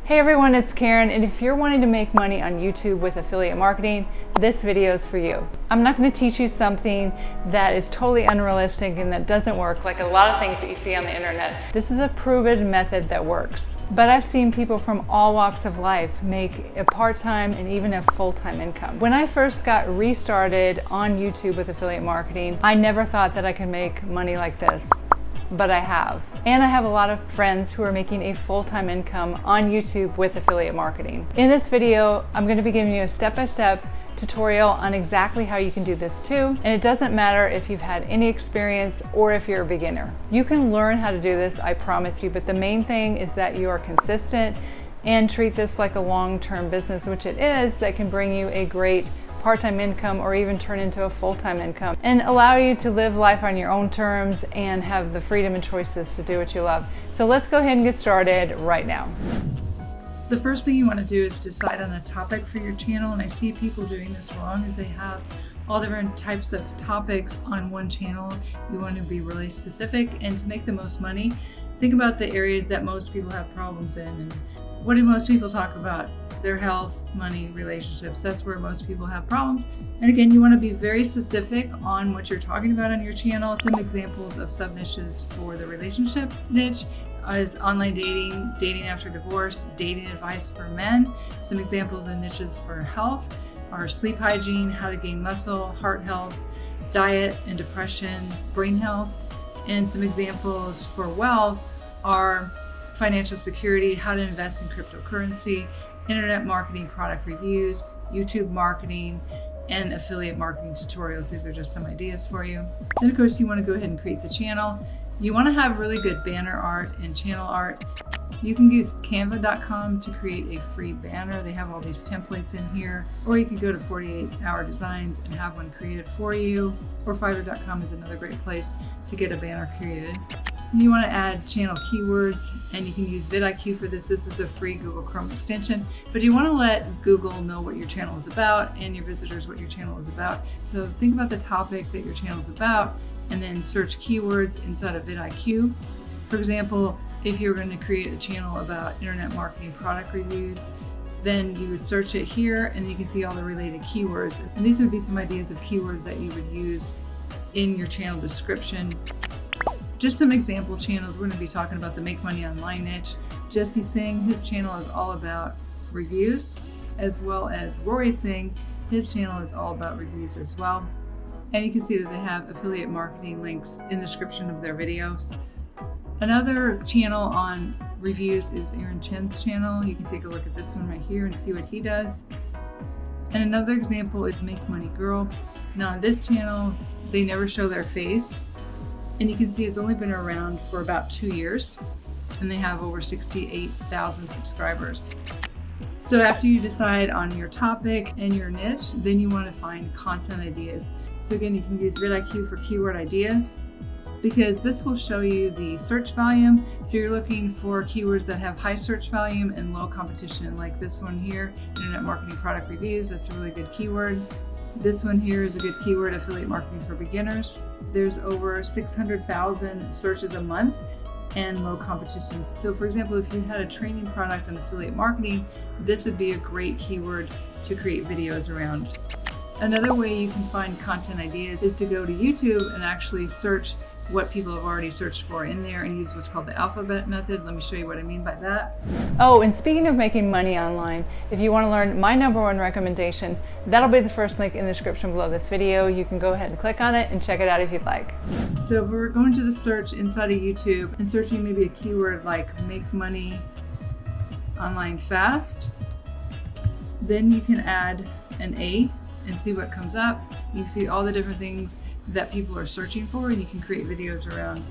Hey everyone, it's Karen, and if you're wanting to make money on YouTube with affiliate marketing, this video is for you. I'm not going to teach you something that is totally unrealistic and that doesn't work like a lot of things that you see on the internet. This is a proven method that works. But I've seen people from all walks of life make a part-time and even a full-time income. When I first got restarted on YouTube with affiliate marketing, I never thought that I could make money like this. But I have. And I have a lot of friends who are making a full-time income on YouTube with affiliate marketing. In this video, I'm going to be giving you a step-by-step tutorial on exactly how you can do this too. And it doesn't matter if you've had any experience or if you're a beginner. You can learn how to do this, I promise you, but the main thing is that you are consistent and treat this like a long-term business, which it is, that can bring you a great part-time income or even turn into a full-time income and allow you to live life on your own terms and have the freedom and choices to do what you love. So let's go ahead and get started right now. The first thing you want to do is decide on a topic for your channel, and I see people doing this wrong is they have all different types of topics on one channel. You want to be really specific, and to make the most money, think about the areas that most people have problems in. And what do most people talk about? Their health, money, relationships. That's where most people have problems. And again, you want to be very specific on what you're talking about on your channel. Some examples of sub niches for the relationship niche is online dating, dating after divorce, dating advice for men. Some examples of niches for health are sleep hygiene, how to gain muscle, heart health, diet and depression, brain health. And some examples for wealth are financial security, how to invest in cryptocurrency, internet marketing, product reviews, YouTube marketing, and affiliate marketing tutorials. These are just some ideas for you. Then of course you want to go ahead and create the channel. You want to have really good banner art and channel art. You can use canva.com to create a free banner. They have all these templates in here, or you can go to 48 Hour Designs and have one created for you, or Fiverr.com is another great place to get a banner created. You want to add channel keywords, and you can use vidIQ for this. This is a free Google Chrome extension, but you want to let Google know what your channel is about and your visitors what your channel is about. So think about the topic that your channel is about and then search keywords inside of vidIQ. For example, if you're going to create a channel about internet marketing product reviews, then you would search it here and you can see all the related keywords. And these would be some ideas of keywords that you would use in your channel description. Just some example channels. We're going to be talking about the Make Money Online niche. Jesse Singh, his channel is all about reviews, as well as Rory Singh, his channel is all about reviews as well. And you can see that they have affiliate marketing links in the description of their videos. Another channel on reviews is Aaron Chen's channel. You can take a look at this one right here and see what he does. And another example is Make Money Girl. Now on this channel, they never show their face. And you can see it's only been around for about 2 years, and they have over 68,000 subscribers. So after you decide on your topic and your niche, then you want to find content ideas. So again, you can use vidIQ for keyword ideas, because this will show you the search volume. So you're looking for keywords that have high search volume and low competition, like this one here, internet marketing product reviews. That's a really good keyword. This one here is a good keyword, affiliate marketing for beginners. There's over 600,000 searches a month and low competition. So for example, if you had a training product on affiliate marketing, this would be a great keyword to create videos around. Another way you can find content ideas is to go to YouTube and actually search what people have already searched for in there and use what's called the alphabet method. Let me show you what I mean by that. Oh, and speaking of making money online, if you want to learn my #1 recommendation, that'll be the first link in the description below this video. You can go ahead and click on it and check it out if you'd like. So if we're going to the search inside of YouTube and searching maybe a keyword like make money online fast, then you can add an A and see what comes up. You see all the different things that people are searching for, and you can create videos around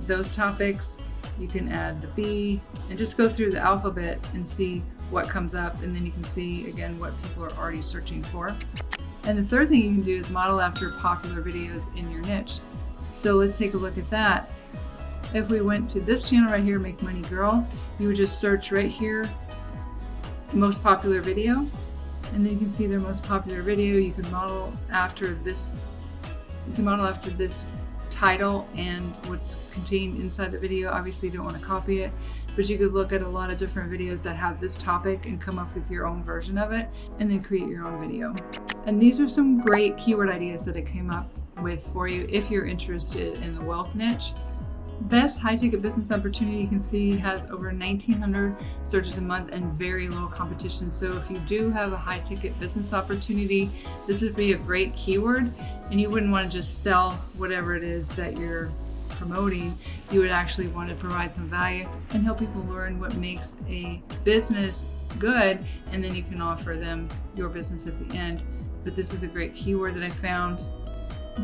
those topics. You can add the B and just go through the alphabet and see what comes up, and then you can see again what people are already searching for. And the third thing you can do is model after popular videos in your niche. So let's take a look at that. If we went to this channel right here, Make Money Girl, you would just search right here, most popular video, and then you can see their most popular video. You can model after this. You can model after this title and what's contained inside the video. Obviously you don't want to copy it. but you could look at a lot of different videos that have this topic and come up with your own version of it and then create your own video. And these are some great keyword ideas that I came up with for you if you're interested in the wealth niche. Best high ticket business opportunity, you can see has over 1,900 searches a month and very low competition. So if you do have a high ticket business opportunity, this would be a great keyword, and you wouldn't want to just sell whatever it is that you're promoting. You would actually want to provide some value and help people learn what makes a business good, and then you can offer them your business at the end. But this is a great keyword that I found.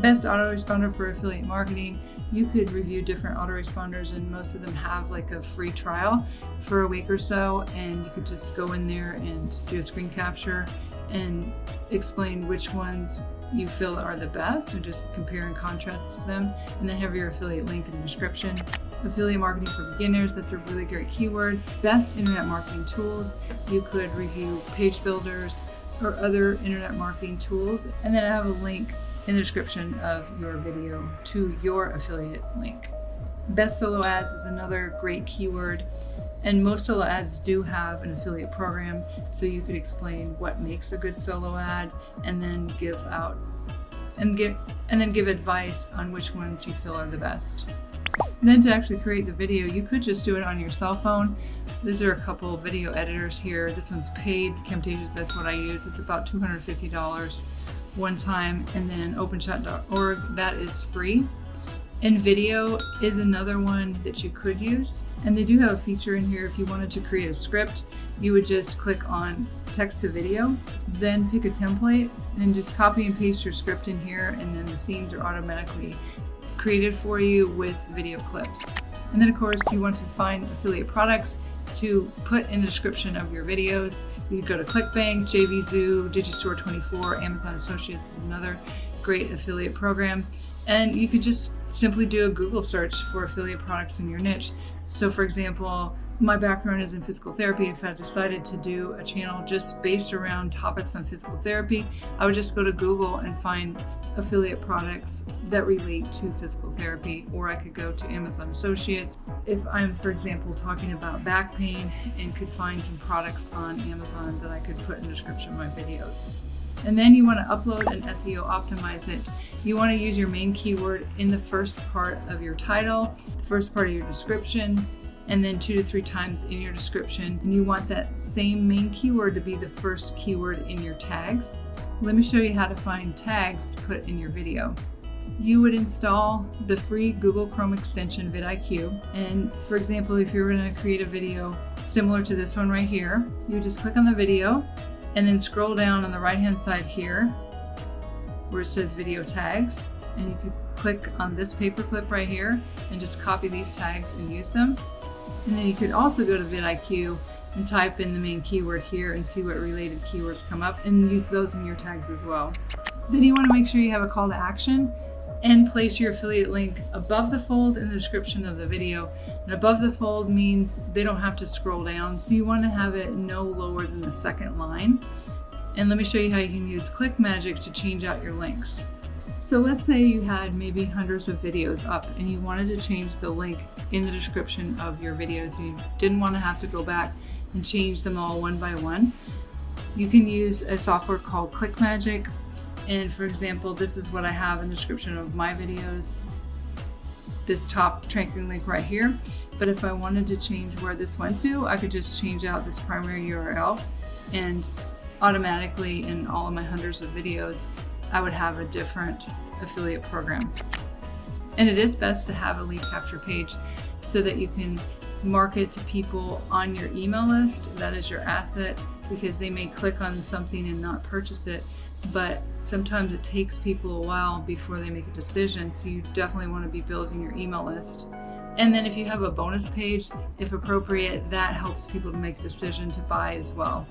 Best autoresponder for affiliate marketing. You could review different autoresponders, and most of them have like a free trial for a week or so, and you could just go in there and do a screen capture and explain which ones you feel are the best and just compare and contrast them, and then have your affiliate link in the description. Affiliate marketing for beginners, that's a really great keyword. Best internet marketing tools. You could review page builders or other internet marketing tools, and then I have a link in the description of your video to your affiliate link. Best solo ads is another great keyword, and most solo ads do have an affiliate program, so you could explain what makes a good solo ad and then give advice on which ones you feel are the best. And then to actually create the video, you could just do it on your cell phone. These are a couple video editors here. This one's paid, Camtasia, that's what I use. It's about $250 one time, and then openshot.org, that is free. And video is another one that you could use, and they do have a feature in here. If you wanted to create a script, you would just click on text to video, then pick a template and just copy and paste your script in here, and then the scenes are automatically created for you with video clips. And then of course you want to find affiliate products to put in the description of your videos. You could go to Clickbank, JVZoo, Digistore24, Amazon Associates is another great affiliate program. And you could just simply do a Google search for affiliate products in your niche. So for example, my background is in physical therapy. If I decided to do a channel just based around topics on physical therapy, I would just go to Google and find affiliate products that relate to physical therapy, or I could go to Amazon Associates if I'm, for example, talking about back pain, and could find some products on Amazon that I could put in the description of my videos. And then you want to upload and SEO optimize it. You want to use your main keyword in the first part of your title, the first part of your description, and then 2 to 3 times in your description. And you want that same main keyword to be the first keyword in your tags. Let me show you how to find tags to put in your video. You would install the free Google Chrome extension vidIQ. And for example, if you're going to create a video similar to this one right here, you just click on the video and then scroll down on the right hand side here where it says video tags. And you could click on this paperclip right here and just copy these tags and use them. And then you could also go to vidIQ and type in the main keyword here and see what related keywords come up, and use those in your tags as well. Then you want to make sure you have a call to action and place your affiliate link above the fold in the description of the video. And above the fold means they don't have to scroll down, so you want to have it no lower than the second line. And let me show you how you can use Clickmagic to change out your links. So let's say you had maybe hundreds of videos up and you wanted to change the link in the description of your videos. You didn't want to have to go back and change them all one by one. You can use a software called Clickmagic. And for example, this is what I have in the description of my videos, this top tracking link right here. But if I wanted to change where this went to, I could just change out this primary URL, and automatically in all of my hundreds of videos, I would have a different affiliate program. And it is best to have a lead capture page so that you can market to people on your email list. That is your asset, because they may click on something and not purchase it, but sometimes it takes people a while before they make a decision. So you definitely want to be building your email list. And then if you have a bonus page, if appropriate, that helps people to make a decision to buy as well.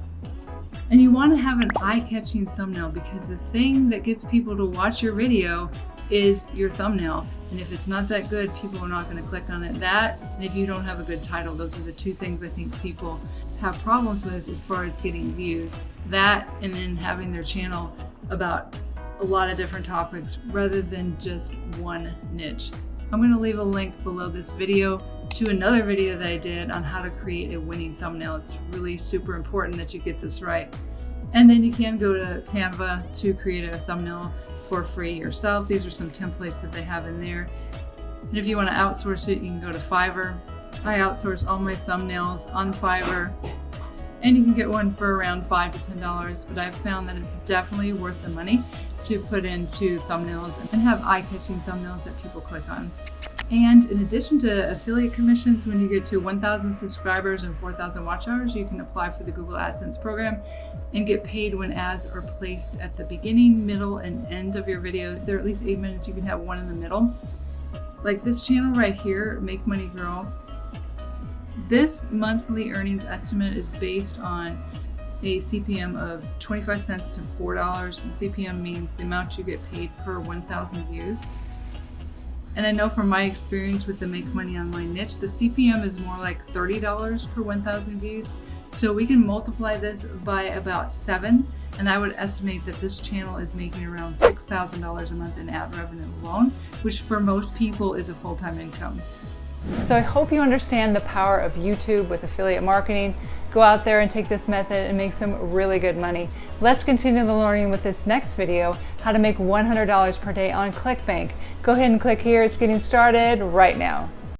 And you want to have an eye-catching thumbnail, because the thing that gets people to watch your video is your thumbnail. And if it's not that good, people are not going to click on it. That, and if you don't have a good title, those are the two things I think people have problems with as far as getting views. That, and then having their channel about a lot of different topics rather than just one niche. I'm going to leave a link below this video to another video that I did on how to create a winning thumbnail. It's really super important that you get this right. And then you can go to Canva to create a thumbnail for free yourself. These are some templates that they have in there. And if you want to outsource it, you can go to Fiverr. I outsource all my thumbnails on Fiverr, and you can get one for around $5 to $10, but I've found that it's definitely worth the money to put into thumbnails and have eye-catching thumbnails that people click on. And in addition to affiliate commissions, when you get to 1,000 subscribers and 4,000 watch hours, you can apply for the Google AdSense program and get paid when ads are placed at the beginning, middle, and end of your videos. If they're at least 8 minutes, you can have one in the middle. Like this channel right here, Make Money Girl. This monthly earnings estimate is based on a CPM of 25 cents to $4. And CPM means the amount you get paid per 1,000 views. And I know from my experience with the Make Money Online niche, the CPM is more like $30 per 1,000 views. So we can multiply this by about 7, and I would estimate that this channel is making around $6,000 a month in ad revenue alone, which for most people is a full-time income. So I hope you understand the power of YouTube with affiliate marketing. Go out there and take this method and make some really good money. Let's continue the learning with this next video, how to make $100 per day on Clickbank. Go ahead and click here. It's getting started right now.